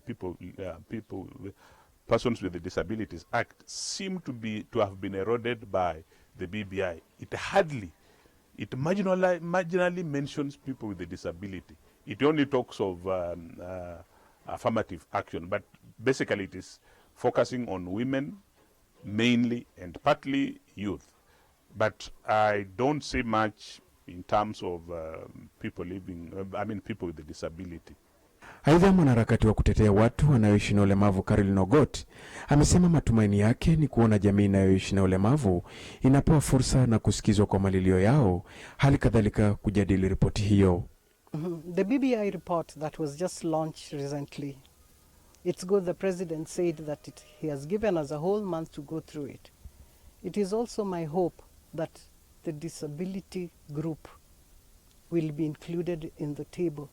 persons with the Disabilities Act seem to have been eroded by the BBI. It marginally mentions people with a disability. It only talks of affirmative action, but basically it is focusing on women mainly and partly youth. But I don't see much in terms of people with a disability. Aidha, mwanaharakati wa kutetea watu wanaoishi na ulemavu Caroline Ogot amesema matumaini yake ni kuona jamii inayoishi na ulemavu inapewa fursa na kusikizwa kwa malilio yao, hali kadhalika kujadili ripoti hiyo. The BBI report that was just launched recently, it's good the president said that he has given us a whole month to go through it. It is also my hope that the disability group will be included in the table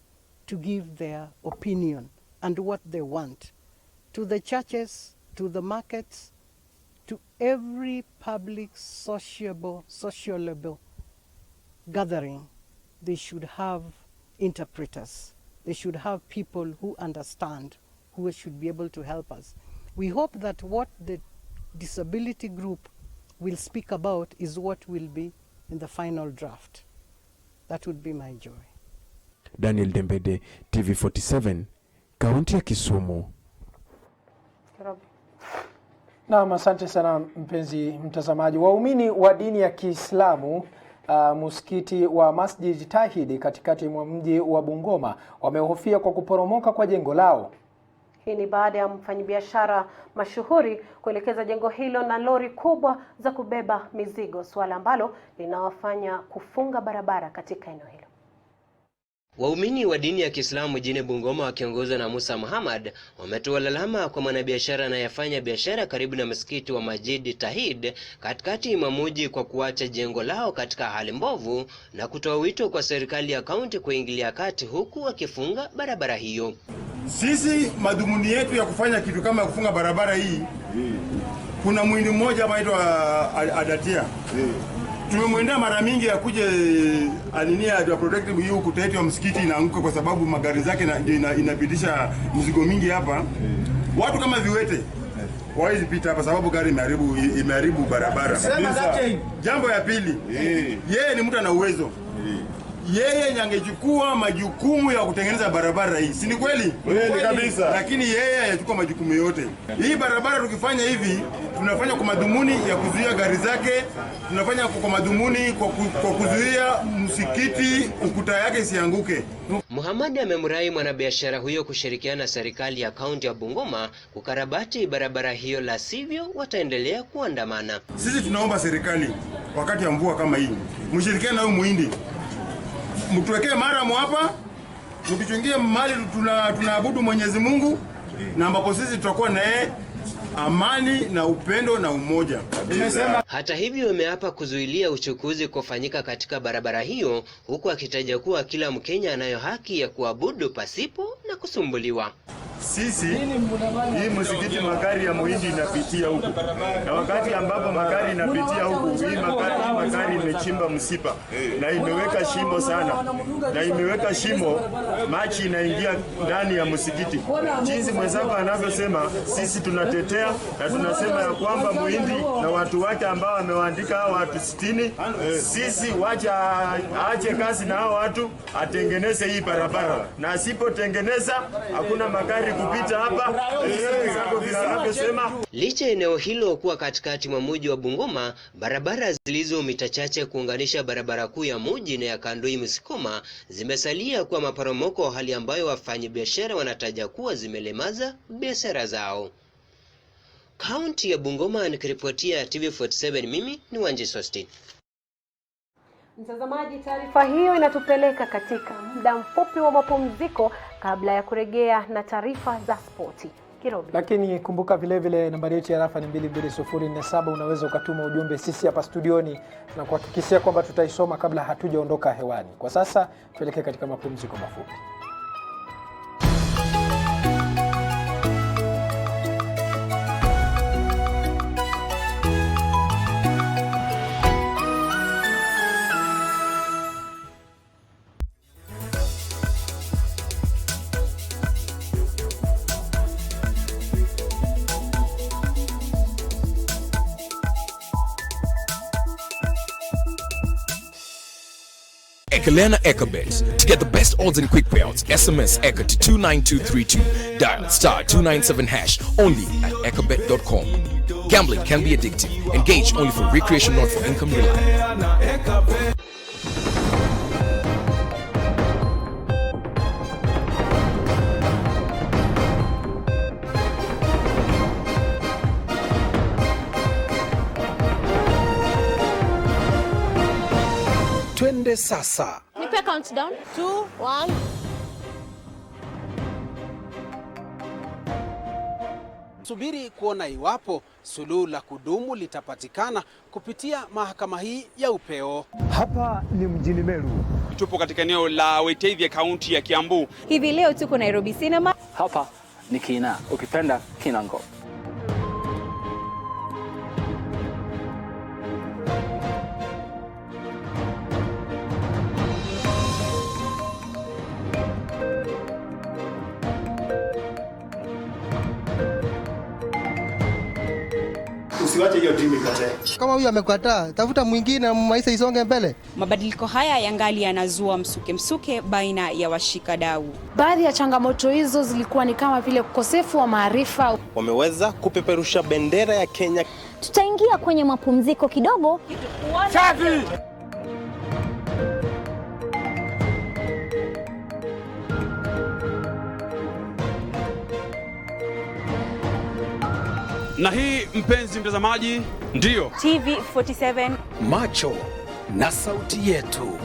to give their opinion and what they want to the churches, to the markets, to every public sociable gathering. They should have interpreters. They should have people who understand, who should be able to help us. We hope that what the disability group will speak about is what will be in the final draft. That would be my joy. Daniel Dembede, TV47, kaunti ya Kisumu. Naam, asante sana mpenzi mtazamaji. Waumini wa dini ya Kiislamu msikiti wa Masjid Tahid katikati mwa mji wa Bungoma wamehofia kwa kuporomoka kwa jengo lao. Hii ni baada ya mfanyabiashara mashuhuri kuelekeza jengo hilo na lori kubwa za kubeba mizigo, swala ambalo linawafanya kufunga barabara katika eneo hilo. Waumini wa dini ya Kiislamu jijini Bungoma wakiongozwa na Musa Muhammad wametoa lalama kwa mwanabiashara anayefanya biashara karibu na msikiti wa Masjid Tahid katikati mwa mji kwa kuacha jengo lao katika hali mbovu na kutoa wito kwa serikali ya kaunti kuingilia kati huku wakifunga barabara hiyo. Sisi madhumuni yetu ya kufanya kitu kama kufunga barabara hii, kuna mwindi mmoja anaitwa Adatia. Tumemwendea mara mingi akuje alinia ya protective hiyo kutahiti wa msikiti inaanguka kwa sababu magari zake inapitisha mzigo mingi hapa. Watu kama viwete wawezi pita hapa sababu gari imeharibu barabara. Jambo ya pili, yeye ni mtu ana uwezo. Yeye angechukua majukumu ya kutengeneza barabara hii. Si ni kweli? Kweli kabisa. Lakini yeye hayachukua majukumu yote. Hii barabara tukifanya hivi, tunafanya kwa madhumuni ya kuzuia gari zake, tunafanya kwa madhumuni kwa kuzuia msikiti ukuta yake isianguke. Muhammad amemrai mwanabiashara huyo kushirikiana na serikali ya kaunti ya Bungoma kukarabati barabara hiyo, la sivyo wataendelea kuandamana. Sisi tunaomba serikali wakati ya mvua kama hii, mshirikiane na huyu muhindi. Mtuwekee maramu hapa, tukichungie mali tunaabudu Mwenyezi Mungu, na ambapo sisi tutakuwa naye amani na upendo na umoja. Hata hivyo wameapa kuzuilia uchukuzi kufanyika katika barabara hiyo, huku akitaja kuwa kila Mkenya anayo haki ya kuabudu pasipo na kusumbuliwa. sisi hii msikiti magari ya Muhindi inapitia huku, na wakati ambapo magari inapitia huku, hii magari imechimba msipa na imeweka shimo sana, na imeweka shimo, maji inaingia ndani ya msikiti. Jinsi mwenzako anavyosema, sisi tunatetea na tunasema ya kwamba Muhindi na watu wake ambao wamewaandika hao watu 60, sisi wacha aache kazi na hao watu, atengeneze hii barabara, na asipotengeneza hakuna magari kupita hapa. Licha eneo hilo kuwa katikati mwa mji wa Bungoma, barabara zilizo mita chache kuunganisha barabara kuu ya mji na ya Kandui Msikoma zimesalia kwa maporomoko, hali ambayo wafanyabiashara wanataja kuwa zimelemaza biashara zao. Kaunti ya Bungoma, nikiripotia TV47, mimi ni Wanji Sostin. Mtazamaji, taarifa hiyo inatupeleka katika muda mfupi wa mapumziko kabla ya kurejea na taarifa za spoti. Kirobi. Lakini kumbuka vile vile nambari yetu ya rafa ni 22047, unaweza ukatuma ujumbe sisi hapa studioni na kuhakikishia kwamba tutaisoma kabla hatujaondoka hewani. Kwa sasa tuelekee katika mapumziko mafupi. Ekelena Ekabet. To get the best odds and quick payouts, SMS Eka to 29232. Dial *297# only at ekabet.com. Gambling can be addictive. Engage only for recreation, not for income reliance. Twende sasa. Nipe countdown. 2, 1. Subiri kuona iwapo suluhu la kudumu litapatikana kupitia mahakama hii ya upeo. Hapa ni mjini Meru. Tupo katika eneo la Wetavia, kaunti ya Kiambu. Hivi leo tuko Nairobi Cinema. Hapa ni Kina, ukipenda Kinango. Usiwache hiyo timu ikatae. Kama huyu amekataa, tafuta mwingine, maisha isonge mbele. Mabadiliko haya yangali yanazua msuke baina ya washikadau. Baadhi ya changamoto hizo zilikuwa ni kama vile ukosefu wa maarifa. Wameweza kupeperusha bendera ya Kenya. Tutaingia kwenye mapumziko kidogo. Safi! Na hii, mpenzi mtazamaji, ndiyo TV47, macho na sauti yetu.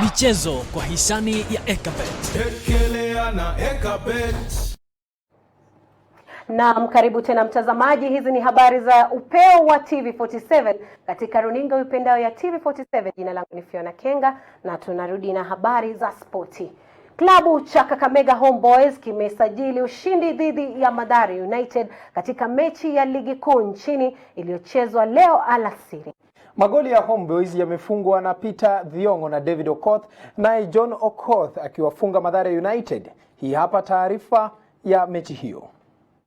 Michezo kwa hisani ya Ekabet. Naam, karibu tena mtazamaji. Hizi ni habari za upeo wa TV47 katika runinga upendao ya TV47. Jina langu ni Fiona Kenga na tunarudi na habari za spoti. Klabu cha Kakamega Homeboys kimesajili ushindi dhidi ya Mathare United katika mechi ya ligi kuu nchini iliyochezwa leo alasiri. Magoli ya Homeboys yamefungwa na Peter Thiongo na David Okoth, naye John Okoth akiwafunga Mathare United. Hii hapa taarifa ya mechi hiyo.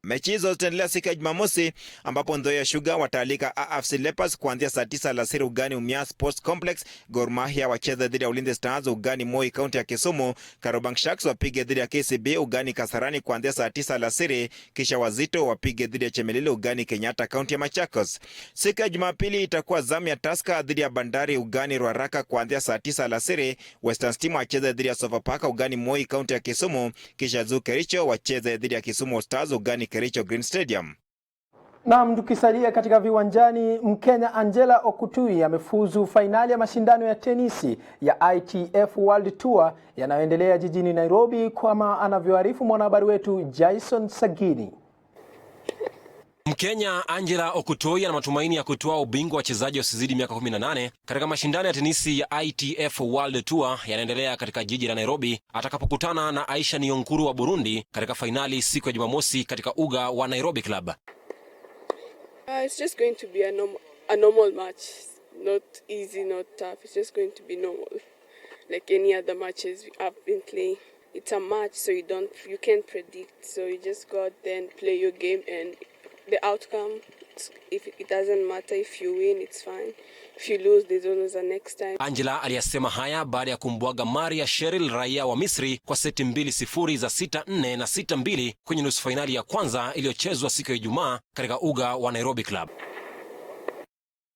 Mechi hizo zitaendelea siku ya Jumamosi ambapo Nzoia Sugar wataalika AFC Leopards kuanzia saa 9 alasiri ugani Umia Sports Complex. Gor Mahia wacheza dhidi ya Ulinzi Stars ugani Moi County ya Kisumu. Kariobangi Sharks wapige dhidi ya KCB ugani Kasarani kuanzia saa 9 alasiri, kisha Wazito wapige dhidi ya Chemelile ugani Kenyatta County ya Machakos. Siku ya Jumapili itakuwa zamu ya Tusker dhidi ya Bandari ugani Ruaraka kuanzia saa 9 alasiri. Western Stima wacheza dhidi ya Sofapaka ugani Moi County ya Kisumu, kisha Zoo Kericho wacheze dhidi ya Kisumu Stars ugani Kericho Green Stadium. Naam, tukisalia katika viwanjani, Mkenya Angela Okutui amefuzu fainali ya mashindano ya tenisi ya ITF World Tour yanayoendelea jijini Nairobi, kama anavyoarifu mwanahabari wetu Jason Sagini. Mkenya Angela Okutoi ana matumaini ya kutoa ubingwa wa wachezaji wasizidi miaka 18 katika mashindano ya tenisi ya ITF World Tour yanaendelea katika jiji la Nairobi, atakapokutana na Aisha Niyonkuru wa Burundi katika fainali siku ya Jumamosi katika uga wa Nairobi Club. It's just going to be a normal match. Not easy, not tough. It's just going to be normal, like any other matches I've been playing. It's a match, so you can't predict. So you just go out there and play your game, and the outcome, if it doesn't matter. If you win, it's fine. If you lose, there's always a next time. Angela aliyasema haya baada ya kumbwaga Maria Sheril, raia wa Misri, kwa seti 2-0 za 6-4 na 6-2 kwenye nusu fainali ya kwanza iliyochezwa siku ya Ijumaa katika uga wa Nairobi Club.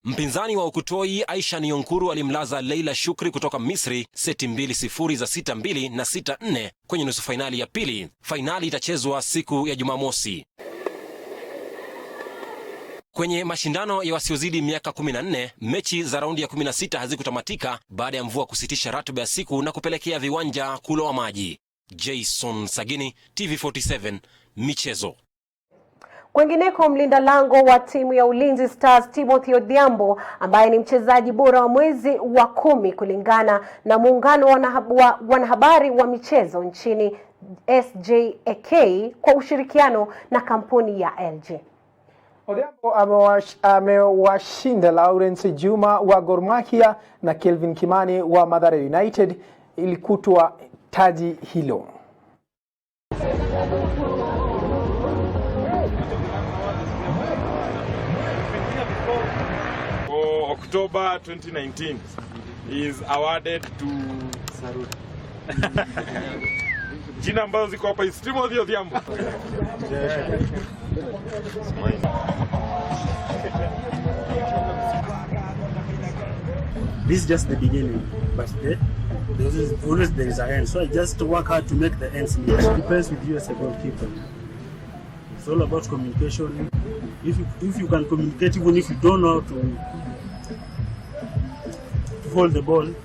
Mpinzani wa Okutoi, Aisha Niyonkuru, alimlaza Leila Shukri kutoka Misri seti 2-0 za 6-2 na 6-4 kwenye nusu fainali ya pili. Fainali itachezwa siku ya Jumamosi. Kwenye mashindano ya wasiozidi miaka 14, mechi za raundi ya 16 hazikutamatika baada ya mvua kusitisha ratiba ya siku na kupelekea viwanja kuloa maji. Jason Sagini, TV47, michezo. Kwengineko, mlinda lango wa timu ya Ulinzi Stars Timothy Odhiambo, ambaye ni mchezaji bora wa mwezi wa 10 kulingana na muungano wa wanahabari wa michezo nchini SJAK kwa ushirikiano na kampuni ya LG. Odhiambo amewashinda Lawrence Juma wa Gor Mahia na Kelvin Kimani wa Mathare United ili kutwa taji hilo. For October 2019 is awarded to jina ambazo ziko hapa is Timothy Odhiambo. This is just the beginning, but always there is an end. So I just work hard to make the ends meet. It depends with you as a goalkeeper. It's all about communication. If you can communicate, even if you don't know how to hold the ball, you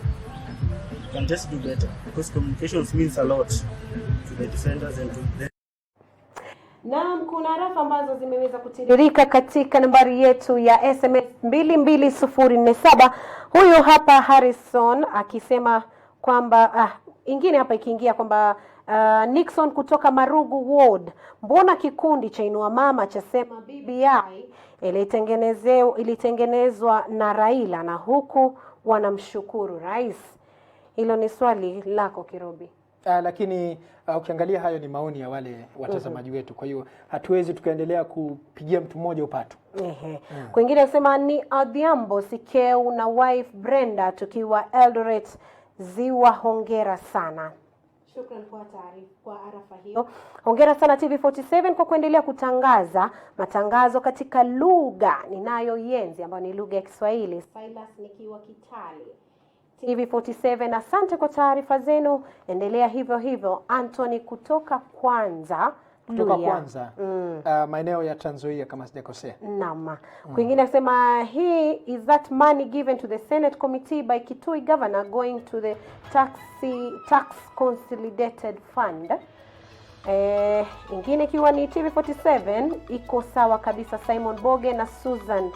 can just do better. Because communications means a lot to the defenders and to them. Naam, kuna rafa ambazo zimeweza kutiririka katika nambari yetu ya SMS 22047. Huyu hapa Harrison akisema kwamba ingine hapa ikiingia kwamba Nixon kutoka Marugu Ward, mbona kikundi cha Inua Mama chasema BBI ilitengenezwa na Raila na huku wanamshukuru rais? Hilo ni swali lako Kirobi. Lakini ukiangalia hayo ni maoni ya wale watazamaji wetu, kwa hiyo hatuwezi tukaendelea kupigia mtu mmoja upato. Kwingine kusema ni Odhiambo Sikeu na wife Brenda tukiwa Eldoret Ziwa, hongera sana. Shukrani kwa taarifa kwa arafa hiyo. Hongera sana TV47 kwa kuendelea kutangaza matangazo katika lugha ninayoienzi ambayo ni lugha ya Kiswahili. Silas nikiwa Kitale. TV47, asante kwa taarifa zenu. Endelea hivyo hivyo. Anthony kutoka Kwanza. Maeneo ya Trans Nzoia kama sijakosea. Naam. Kwingine kusema is that money given to the Senate committee by Kitui governor going to the tax consolidated fund. Ingine kiwa ni TV47 iko sawa kabisa. Simon Boge na Susan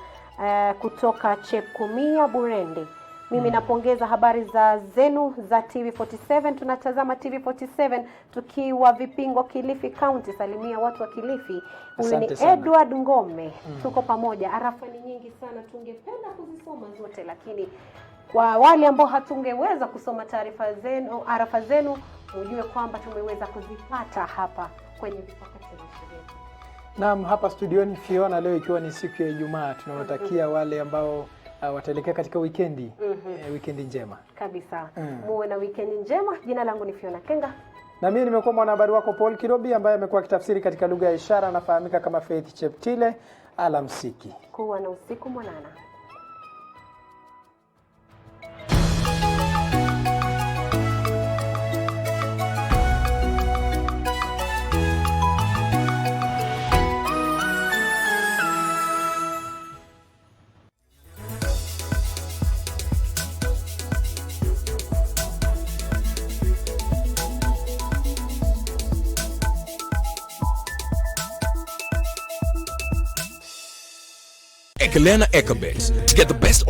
kutoka Chepkumia Burende. Mimi napongeza habari zenu za TV47. Tunatazama TV47 tukiwa Vipingo, Kilifi County. Salimia watu wa Kilifi. Huyu ni Edward Ngome. Tuko pamoja. Arafa ni nyingi sana, tungependa kuzisoma zote, lakini kwa wale ambao hatungeweza kusoma taarifa zenu, arafa zenu, ujue kwamba tumeweza kuzipata hapa kwenye vipakatilishi vyetu. Naam, hapa studioni Fiona, leo ikiwa ni siku ya Ijumaa, tunawatakia wale ambao wataelekea katika weekendi weekendi njema kabisa. Muwe na weekendi njema. Jina langu ni Fiona Kenga. Na mimi nimekuwa mwanahabari wako Paul Kirobi ambaye amekuwa akitafsiri katika lugha ya ishara, anafahamika kama Faith Cheptile. Alamsiki. Kuwa na usiku mwanana. Ekelea na Ekabet to get the best